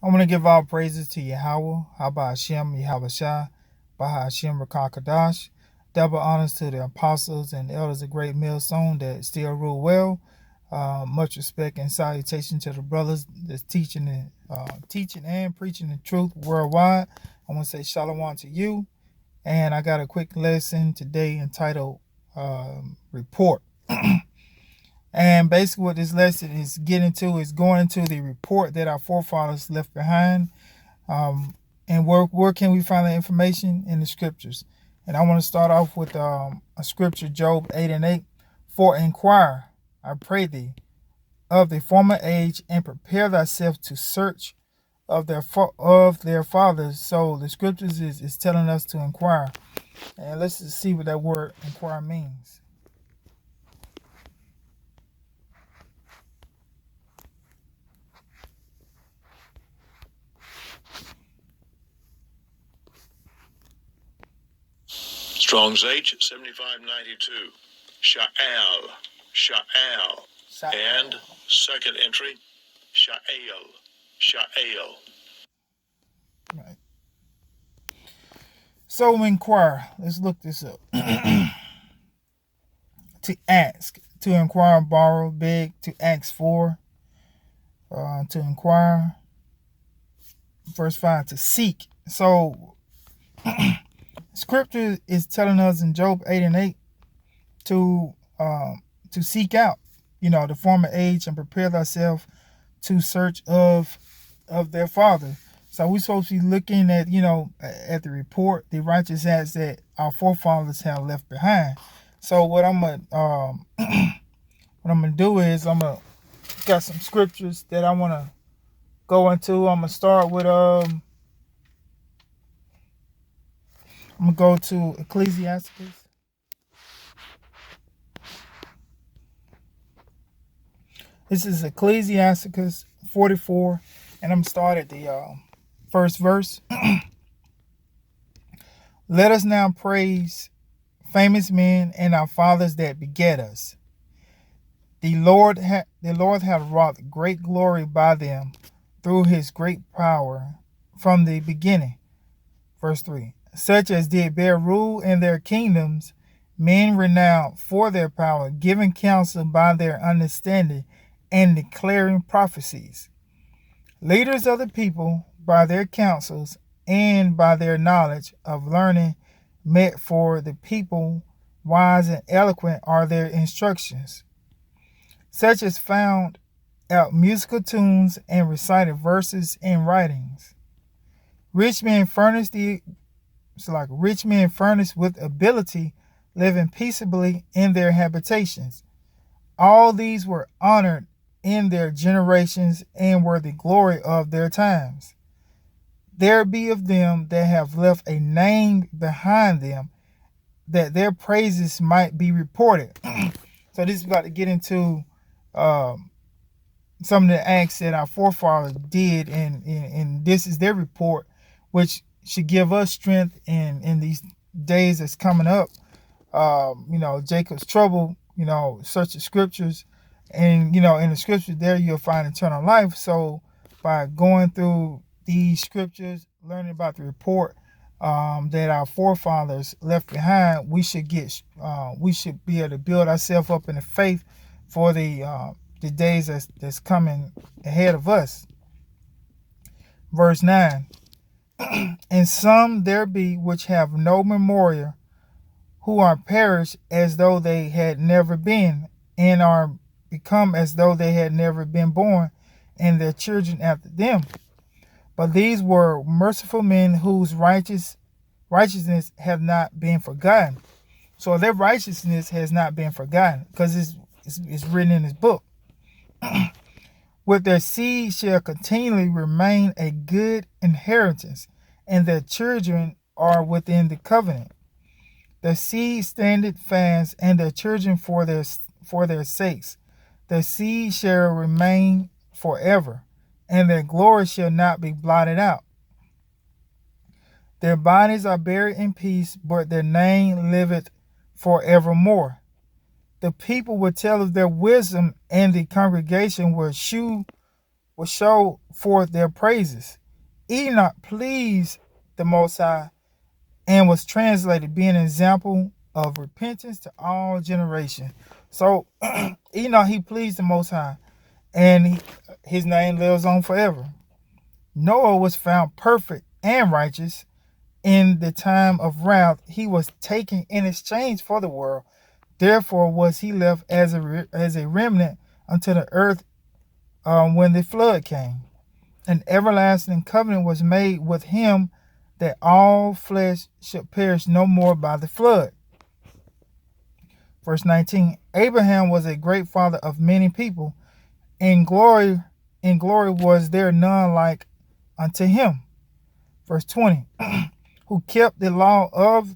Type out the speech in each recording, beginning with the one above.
I want to give all praises to Yahweh, Haba Hashem, Yahweh Shah, Baha Hashem, Rakakadash. Double honors to the apostles and elders of Great Millstone that still rule well. Much respect and salutation to the brothers that's teaching and preaching the truth worldwide. I want to say shalom to you. And I got a quick lesson today entitled Report. And basically what this lesson is getting to is going into the report that our forefathers left behind. And where can we find that information? In the scriptures. And I want to start off with a scripture, Job 8:8. For inquire, I pray thee, of the former age, and prepare thyself to search of their fathers. So the scriptures is telling us to inquire. And let's just see what that word inquire means. Strong's H 7592. Sha'al. And second entry, Sha'al. Right. So inquire. Let's look this up. To ask, to inquire, borrow, beg, to ask for, to inquire. Verse 5, to seek. So scripture is telling us in Job 8:8 to seek out, the former age, and prepare thyself to search of their father. So we're supposed to be looking at, at the report, the righteous acts that our forefathers have left behind. So what I'm gonna do is got some scriptures that I wanna go into. I'm gonna start with I'm gonna go to Ecclesiasticus. This is Ecclesiasticus 44, and I'm gonna start at the first verse. Let us now praise famous men and our fathers that beget us. The Lord hath wrought great glory by them through his great power from the beginning. Verse 3. Such as did bear rule in their kingdoms, men renowned for their power, giving counsel by their understanding, and declaring prophecies. Leaders of the people by their counsels and by their knowledge of learning met for the people, wise and eloquent are their instructions. Such as found out musical tunes and recited verses and writings. Rich men furnished with ability, living peaceably in their habitations. All these were honored in their generations and were the glory of their times. There be of them that have left a name behind them, that their praises might be reported. So this is about to get into some of the acts that our forefathers did, and this is their report, which should give us strength in these days that's coming up. Jacob's trouble, search the scriptures, and in the scriptures there you'll find eternal life. So by going through these scriptures, learning about the report that our forefathers left behind, we should be able to build ourselves up in the faith for the days that's coming ahead of us. Verse 9. And some there be which have no memorial, who are perished as though they had never been, and are become as though they had never been born, and their children after them. But these were merciful men whose righteousness have not been forgotten. So their righteousness has not been forgotten, because it's written in this book. With their seed shall continually remain a good inheritance, and their children are within the covenant. Their seed standeth fast, and their children for their sakes. Their seed shall remain forever, and their glory shall not be blotted out. Their bodies are buried in peace, but their name liveth forevermore. The people will tell of their wisdom, and the congregation will shew will show forth their praises. Enoch pleased the Most High and was translated, being an example of repentance to all generations. So Enoch, he pleased the Most High, and his name lives on forever. Noah was found perfect and righteous. In the time of wrath, he was taken in exchange for the world. Therefore was he left as a remnant unto the earth when the flood came. An everlasting covenant was made with him, that all flesh should perish no more by the flood. Verse 19, Abraham was a great father of many people. In glory was there none like unto him. Verse 20, who kept the law of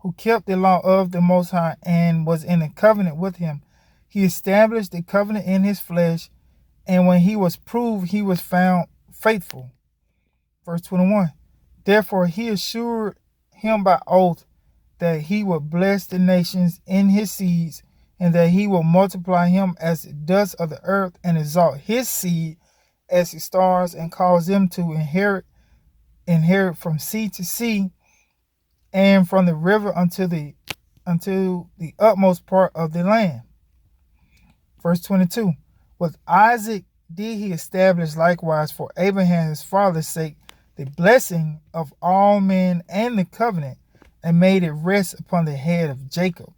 the Most High and was in a covenant with him. He established the covenant in his flesh, and when he was proved, he was found faithful. Verse 21, therefore he assured him by oath that he would bless the nations in his seeds, and that he will multiply him as the dust of the earth, and exalt his seed as the stars, and cause them to inherit from sea to sea, and from the river unto the utmost part of the land. Verse 22, with Isaac did he establish likewise for Abraham his father's sake the blessing of all men and the covenant, and made it rest upon the head of Jacob.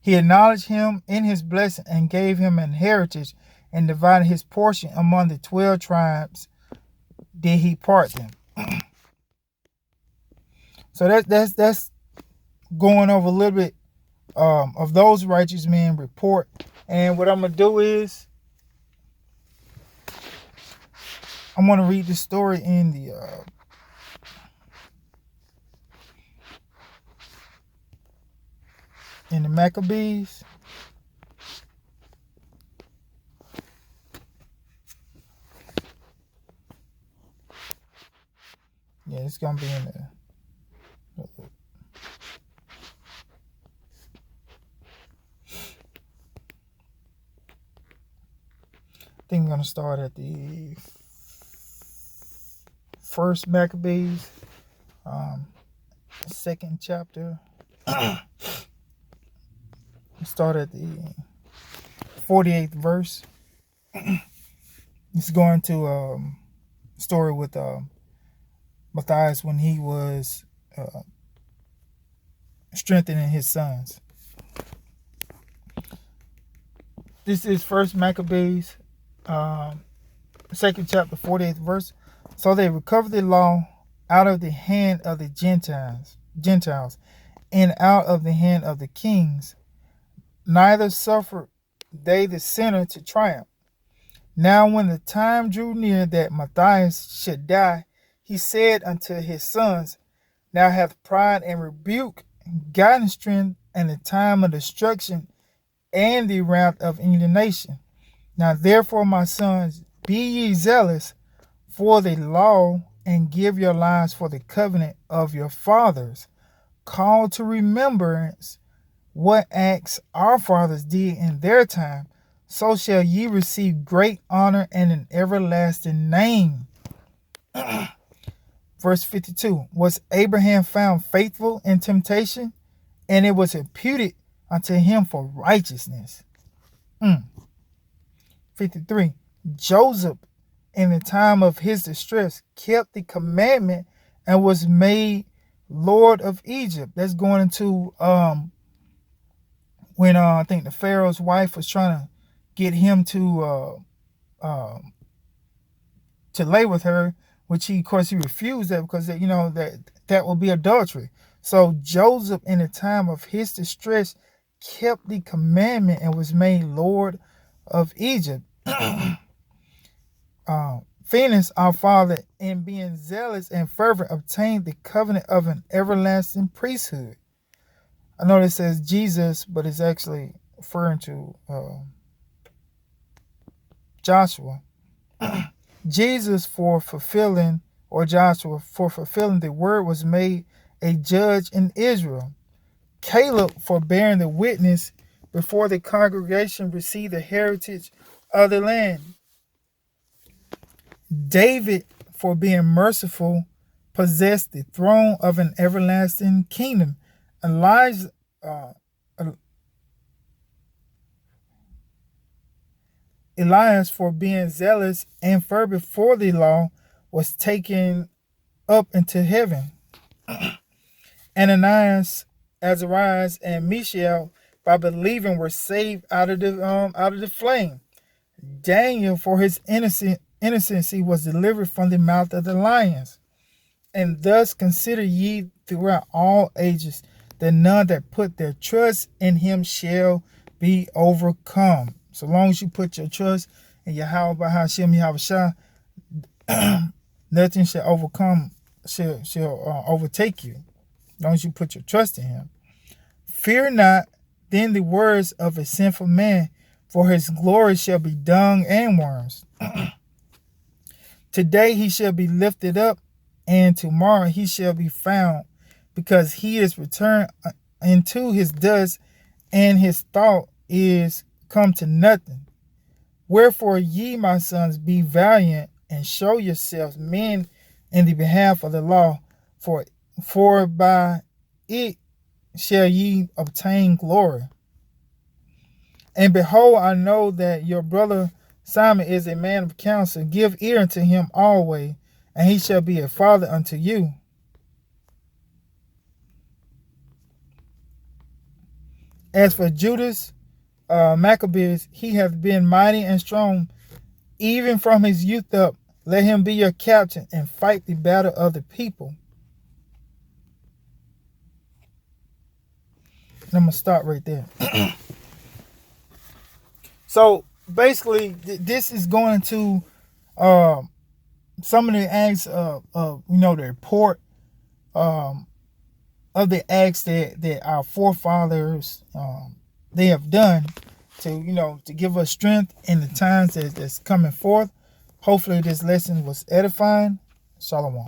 He acknowledged him in his blessing, and gave him an heritage, and divided his portion among the 12 tribes did he part them. So that's going over a little bit of those righteous men report. And what I'm going to do is I'm going to read the story in the Maccabees. Yeah, it's going to be in there. I think I'm going to start at the first Maccabees, second chapter. Start at the 48th verse. It's going to story with Matthias when he was strengthening his sons. This is First Maccabees, second chapter, 48th verse. So they recovered the law out of the hand of the Gentiles, and out of the hand of the kings. Neither suffered they the sinner to triumph. Now when the time drew near that Matthias should die, he said unto his sons, now hath pride and rebuke gotten strength, and the time of destruction and the wrath of indignation. Now therefore, my sons, be ye zealous for the law, and give your lives for the covenant of your fathers. Call to remembrance what acts our fathers did in their time, so shall ye receive great honor and an everlasting name. Verse 52, was Abraham found faithful in temptation, and it was imputed unto him for righteousness. 53, Joseph in the time of his distress kept the commandment and was made Lord of Egypt. That's going into when I think the Pharaoh's wife was trying to get him to lay with her, which of course he refused that, because that would be adultery. So Joseph in the time of his distress kept the commandment and was made Lord of Egypt. Phinehas, our father, in being zealous and fervent, obtained the covenant of an everlasting priesthood. I know it says Jesus, but it's actually referring to Joshua. Jesus for fulfilling, or Joshua for fulfilling the word, was made a judge in Israel. Caleb for bearing the witness before the congregation received the heritage of the land. David, for being merciful, possessed the throne of an everlasting kingdom. Elijah, Elias, for being zealous and fervent for the law, was taken up into heaven. Ananias, Azarias, and Mishael, by believing, were saved out of the flame. Daniel, for his innocency, was delivered from the mouth of the lions. And thus consider ye throughout all ages that none that put their trust in him shall be overcome. So long as you put your trust in Yahweh Bahashem Yahushua, nothing shall overtake you. As long as you put your trust in him. Fear not then the words of a sinful man, for his glory shall be dung and worms. Today he shall be lifted up, and tomorrow he shall be found, because he is returned into his dust, and his thought is come to nothing. Wherefore ye, my sons, be valiant, and show yourselves men in the behalf of the law, for by it shall ye obtain glory. And behold, I know that your brother Simon is a man of counsel. Give ear unto him always, and he shall be a father unto you. As for Judas Maccabeus, he hath been mighty and strong, even from his youth up. Let him be your captain, and fight the battle of the people. And I'm going to stop right there. So basically, this is going to some of the acts of the report of the acts that our forefathers they have done to give us strength in the times that's coming forth. Hopefully this lesson was edifying. Shalom.